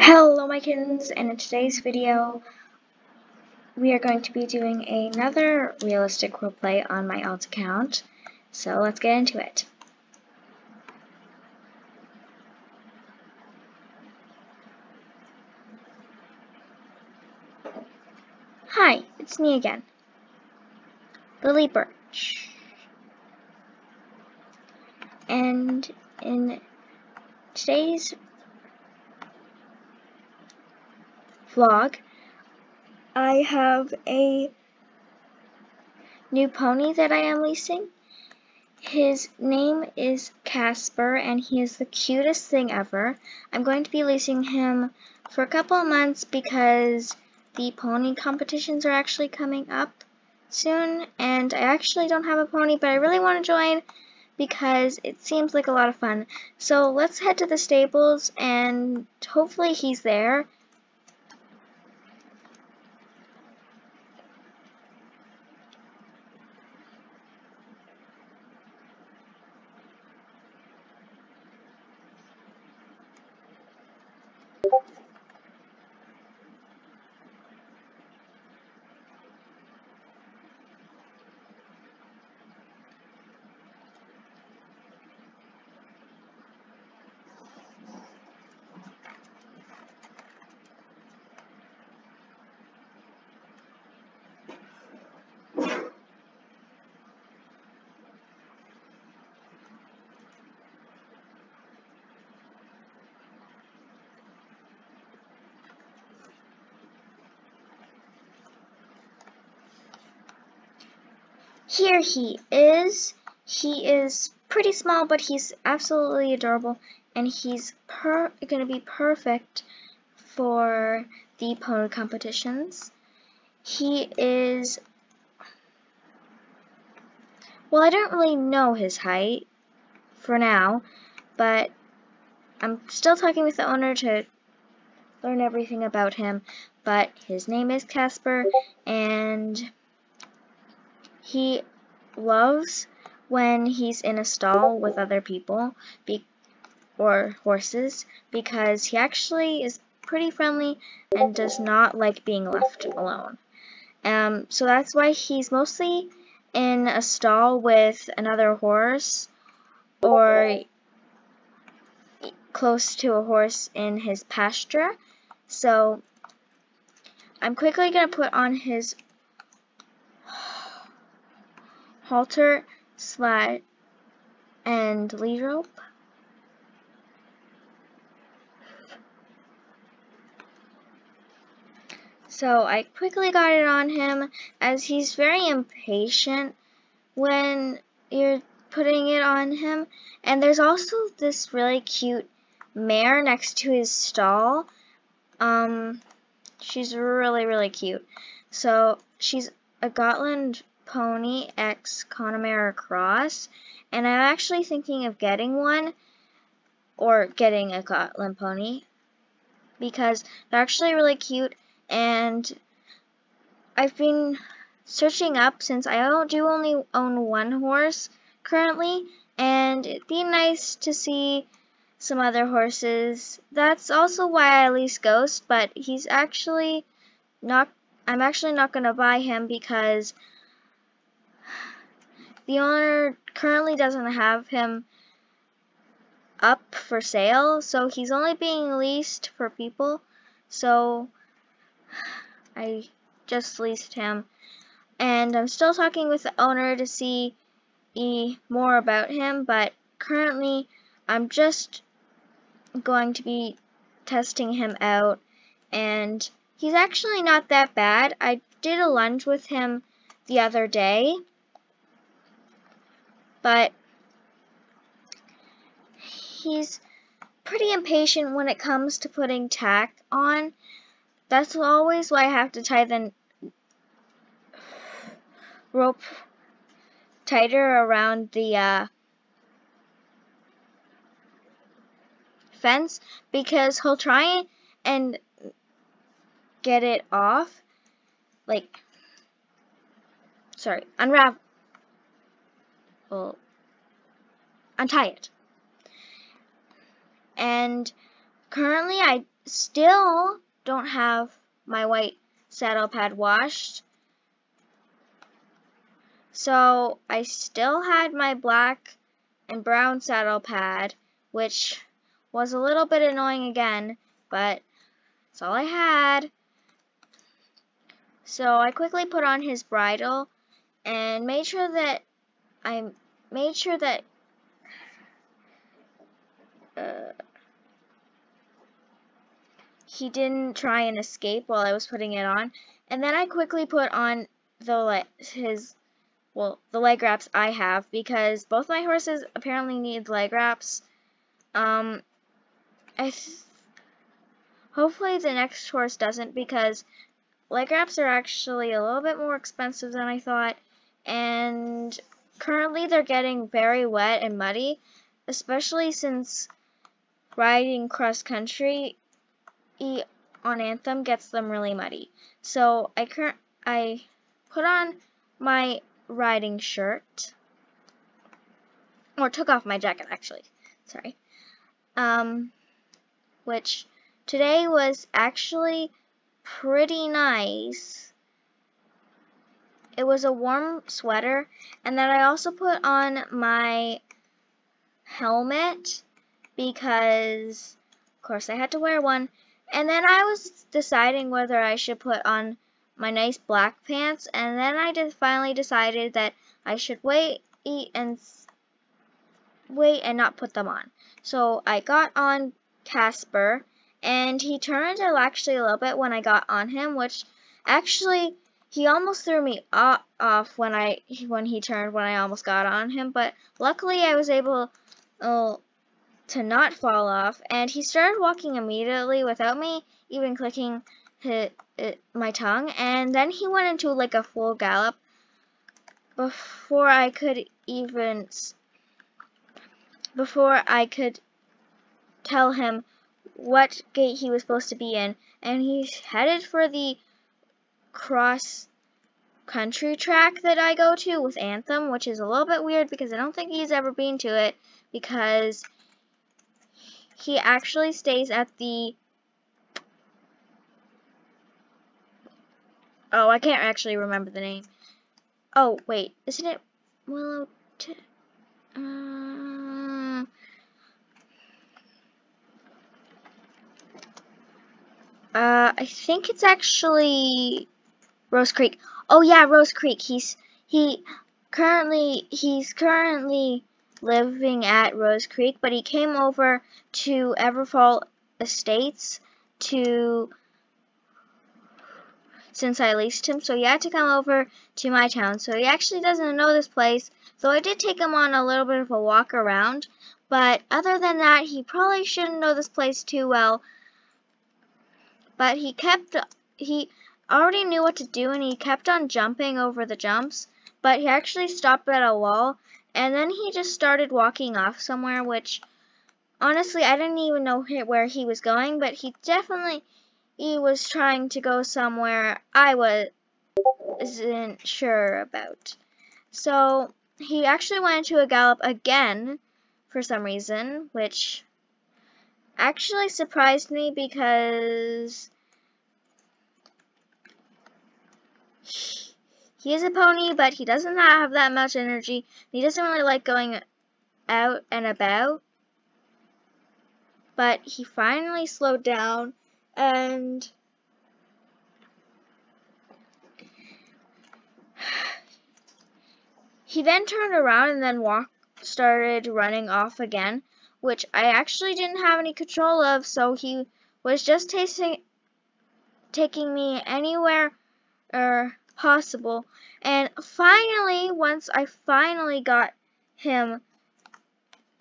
Hello my kittens, and in today's video we are going to be doing another realistic roleplay on my alt account, so let's get into it. Hi, it's me again, Lily Birch, and in today's vlog I have a new pony that I am leasing. His name is Casper, and he is the cutest thing ever. I'm going to be leasing him for a couple of months because the pony competitions are actually coming up soon, and I actually don't have a pony, but I really want to join because it seems like a lot of fun. So let's head to the stables, and hopefully he's there. Here he is. He is pretty small, but he's absolutely adorable, and he's going to be perfect for the pony competitions. He is, well, I don't really know his height for now, but I'm still talking with the owner to learn everything about him, but his name is Casper, and he loves when he's in a stall with other people or horses, because he actually is pretty friendly and does not like being left alone. So that's why he's mostly in a stall with another horse or close to a horse in his pasture. So I'm quickly going to put on his halter, slat, and lead rope. So I quickly got it on him, as he's very impatient when you're putting it on him. And there's also this really cute mare next to his stall. She's really cute. So she's a Gotland pony ex Connemara cross, and I'm actually thinking of getting one, or getting a Gotland pony, because they're actually really cute, and I've been searching up, since I do only own one horse currently, and it'd be nice to see some other horses. That's also why I lease Ghost, but he's actually not, I'm actually not going to buy him because the owner currently doesn't have him up for sale, so he's only being leased for people. So I just leased him, and I'm still talking with the owner to see more about him, but currently I'm just going to be testing him out, and he's actually not that bad. I did a lunge with him the other day, but he's pretty impatient when it comes to putting tack on. That's always why I have to tie the rope tighter around the fence, because he'll try and get it off, like, sorry, unravel, untie it. And currently I still don't have my white saddle pad washed. So I still had my black and brown saddle pad, which was a little bit annoying again, but that's all I had. So I quickly put on his bridle and made sure that he didn't try and escape while I was putting it on. And then I quickly put on the leg wraps I have, because both my horses apparently need leg wraps. Hopefully the next horse doesn't, because leg wraps are actually a little bit more expensive than I thought, and currently they're getting very wet and muddy, especially since riding cross country on Anthem gets them really muddy. So I put on my riding shirt, or took off my jacket actually, sorry, which today was actually pretty nice. It was a warm sweater, and then I also put on my helmet because of course I had to wear one. And then I was deciding whether I should put on my nice black pants, and then I finally decided that I should wait and not put them on. So I got on Casper, and he turned actually a little bit when I got on him, which actually he almost threw me off when he turned when I almost got on him, but luckily I was able to not fall off, and he started walking immediately without me even clicking my tongue, and then he went into like a full gallop before I could tell him what gate he was supposed to be in, and he headed for the cross country track that I go to with Anthem, which is a little bit weird because I don't think he's ever been to it, because he actually stays at the I can't actually remember the name. Oh, wait, isn't it Willow? I think it's actually Rose Creek. Oh yeah, Rose Creek. He's currently living at Rose Creek, but he came over to Everfall Estates since I leased him, so he had to come over to my town. So he actually doesn't know this place. So I did take him on a little bit of a walk around, but other than that, he probably shouldn't know this place too well. But he already knew what to do, and he kept on jumping over the jumps, but he actually stopped at a wall, and then he just started walking off somewhere, which honestly I didn't even know where he was going, but he was trying to go somewhere I wasn't sure about. So he actually went into a gallop again for some reason, which actually surprised me because he is a pony, but he doesn't have that much energy. He doesn't really like going out and about. But he finally slowed down, and he then turned around and then started running off again, which I actually didn't have any control of, so he was just taking me anywhere possible. And finally, once I finally got him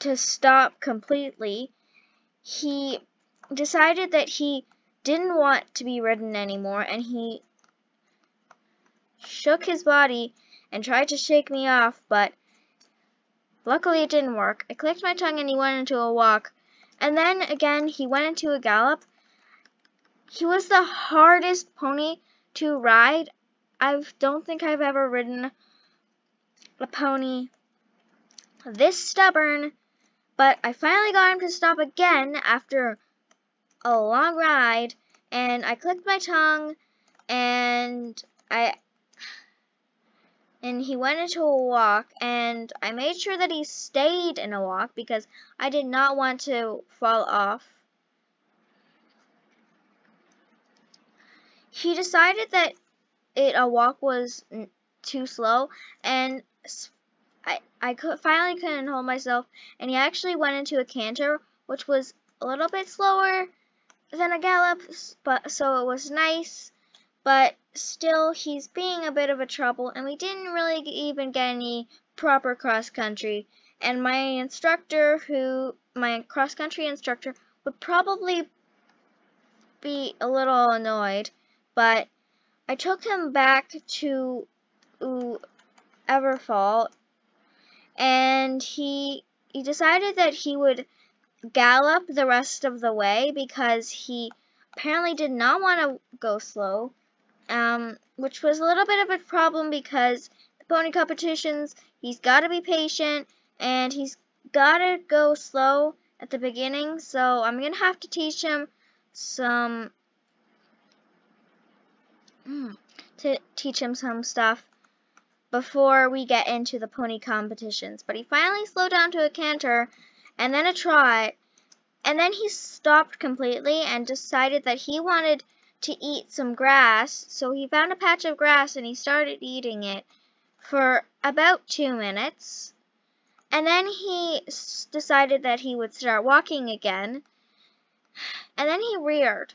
to stop completely, he decided that he didn't want to be ridden anymore, and he shook his body and tried to shake me off, but luckily it didn't work. I clicked my tongue and he went into a walk, and then again he went into a gallop. He was the hardest pony to ride. I don't think I've ever ridden a pony this stubborn, but I finally got him to stop again after a long ride, and I clicked my tongue, and he went into a walk, and I made sure that he stayed in a walk because I did not want to fall off. He decided that a walk was too slow, and I finally couldn't hold myself, and he actually went into a canter, which was a little bit slower than a gallop, but so it was nice. But still, he's being a bit of a trouble, and we didn't really even get any proper cross country. And my cross country instructor, would probably be a little annoyed, but I took him back to Everfall, and he decided that he would gallop the rest of the way because he apparently did not want to go slow, which was a little bit of a problem because the pony competitions, he's got to be patient and he's got to go slow at the beginning, so I'm going to have to teach him some stuff before we get into the pony competitions. But he finally slowed down to a canter and then a trot, and then he stopped completely and decided that he wanted to eat some grass. So he found a patch of grass and he started eating it for about 2 minutes. And then he decided that he would start walking again. And then he reared.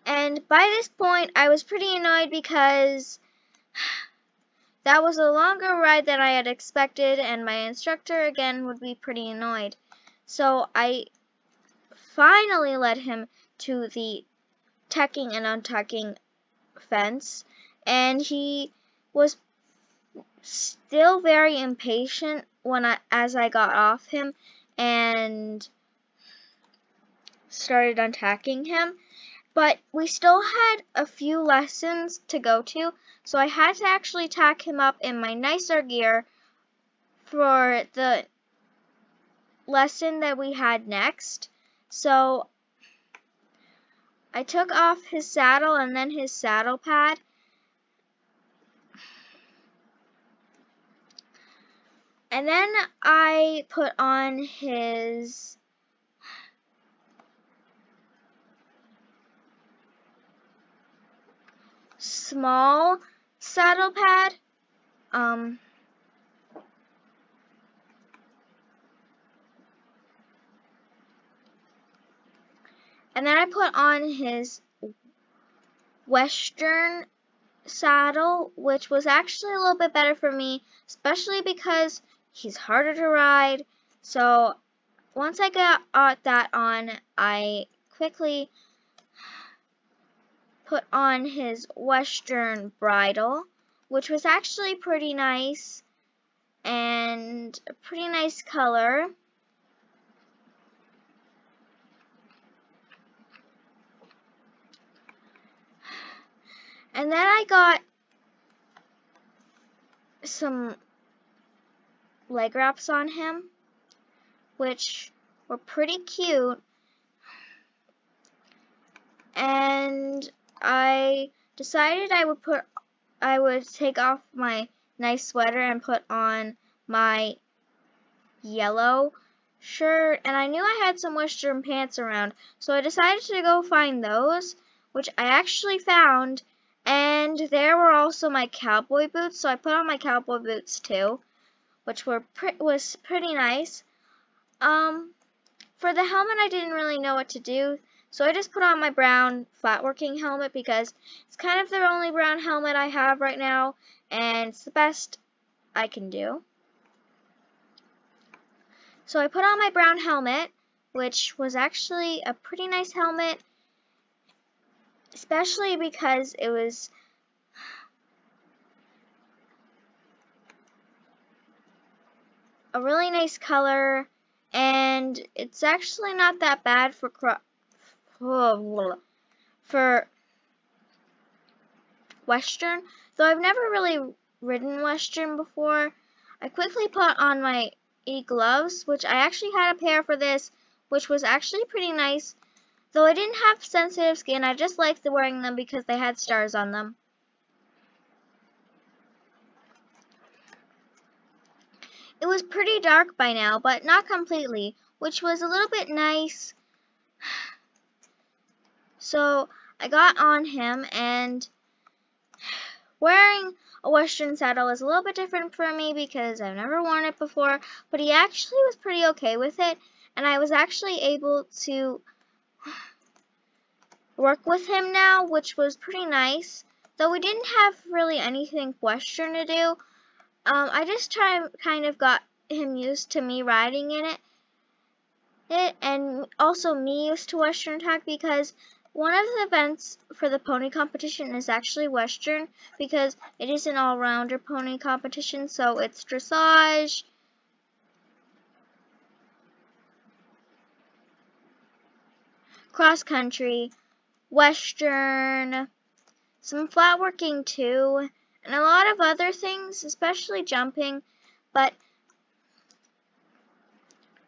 And by this point, I was pretty annoyed because that was a longer ride than I had expected, and my instructor again would be pretty annoyed. So I finally led him to the tucking and untucking fence, and he was still very impatient as I got off him and started untucking him. But we still had a few lessons to go to, so I had to actually tack him up in my nicer gear for the lesson that we had next. So I took off his saddle and then his saddle pad. And then I put on his small saddle pad. And then I put on his Western saddle, which was actually a little bit better for me, especially because he's harder to ride. So once I got that on, I quickly put on his Western bridle, which was actually pretty nice and a pretty nice color. And then I got some leg wraps on him, which were pretty cute. And I decided I would take off my nice sweater and put on my yellow shirt, and I knew I had some Western pants around, so I decided to go find those, which I actually found, and there were also my cowboy boots, so I put on my cowboy boots too, which was pretty nice. For the helmet, I didn't really know what to do, so I just put on my brown flat working helmet because it's kind of the only brown helmet I have right now, and it's the best I can do. So I put on my brown helmet, which was actually a pretty nice helmet, especially because it was a really nice color, and it's actually not that bad for Western, though I've never really ridden Western before. I quickly put on my gloves, which I actually had a pair for this which was actually pretty nice. Though I didn't have sensitive skin, I just liked wearing them because they had stars on them. It was pretty dark by now, but not completely, which was a little bit nice. So I got on him, and wearing a Western saddle is a little bit different for me because I've never worn it before, but he actually was pretty okay with it, and I was actually able to work with him now, which was pretty nice. Though we didn't have really anything Western to do, I just kind of got him used to me riding in it, and also me used to Western tack because one of the events for the pony competition is actually Western because it is an all-rounder pony competition, so it's dressage, cross-country, Western, some flat working too, and a lot of other things, especially jumping, but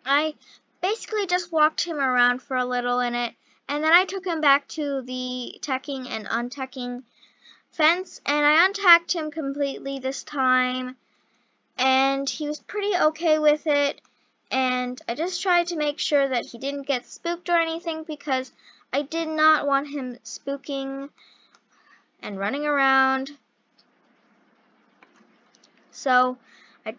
I basically just walked him around for a little in it, and then I took him back to the tacking and untacking fence, and I untacked him completely this time, and he was pretty okay with it, and I just tried to make sure that he didn't get spooked or anything because I did not want him spooking and running around. So I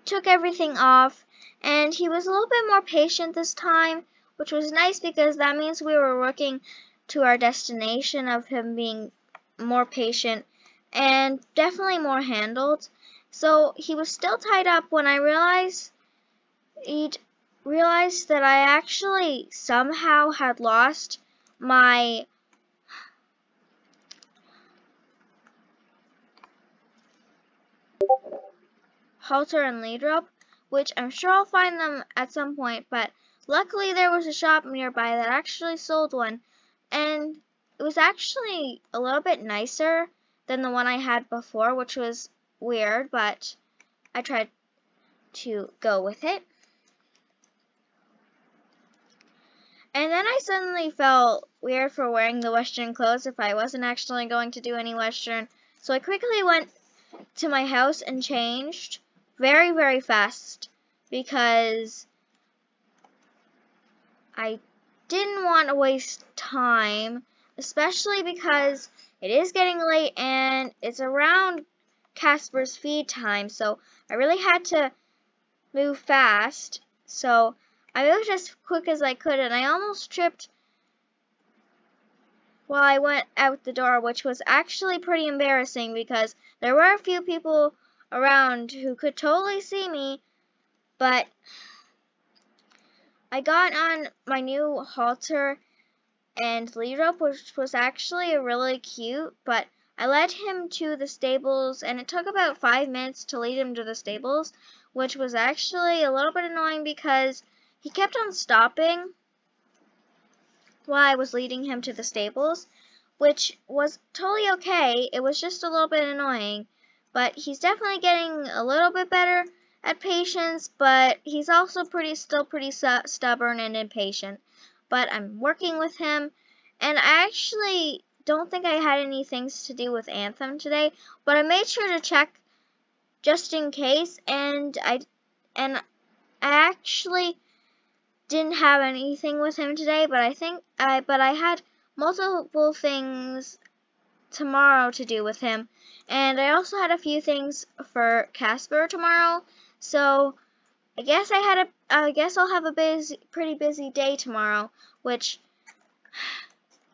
took everything off, and he was a little bit more patient this time, which was nice because that means we were working to our destination of him being more patient and definitely more handled. So he was still tied up when I realized that I actually somehow had lost my halter and lead rope, which I'm sure I'll find them at some point, but luckily there was a shop nearby that actually sold one, and it was actually a little bit nicer than the one I had before, which was weird, but I tried to go with it. And then I suddenly felt weird for wearing the Western clothes if I wasn't actually going to do any Western, so I quickly went to my house and changed very, very fast because I didn't want to waste time, especially because it is getting late and it's around Casper's feed time, so I really had to move fast. So I moved as quick as I could, and I almost tripped while I went out the door, which was actually pretty embarrassing because there were a few people around who could totally see me, but I got on my new halter and lead rope, which was actually really cute, but I led him to the stables, and it took about 5 minutes to lead him to the stables, which was actually a little bit annoying because he kept on stopping while I was leading him to the stables, which was totally okay. It was just a little bit annoying, but he's definitely getting a little bit better at patience, but he's also still pretty stubborn and impatient. But I'm working with him, and I actually don't think I had any things to do with Anthem today, but I made sure to check just in case, and I actually didn't have anything with him today, but I had multiple things tomorrow to do with him, and I also had a few things for Casper tomorrow. So I guess I'll have a pretty busy day tomorrow, which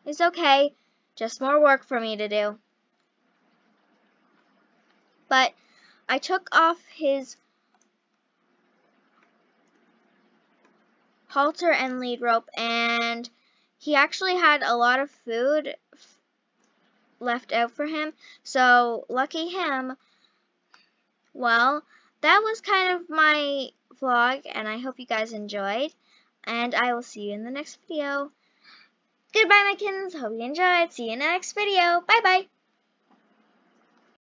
is okay. Just more work for me to do. But I took off his halter and lead rope, and he actually had a lot of food left out for him, so lucky him. Well, that was kind of my vlog, and I hope you guys enjoyed, and I will see you in the next video. Goodbye, my kittens. Hope you enjoyed. See you in the next video. Bye-bye.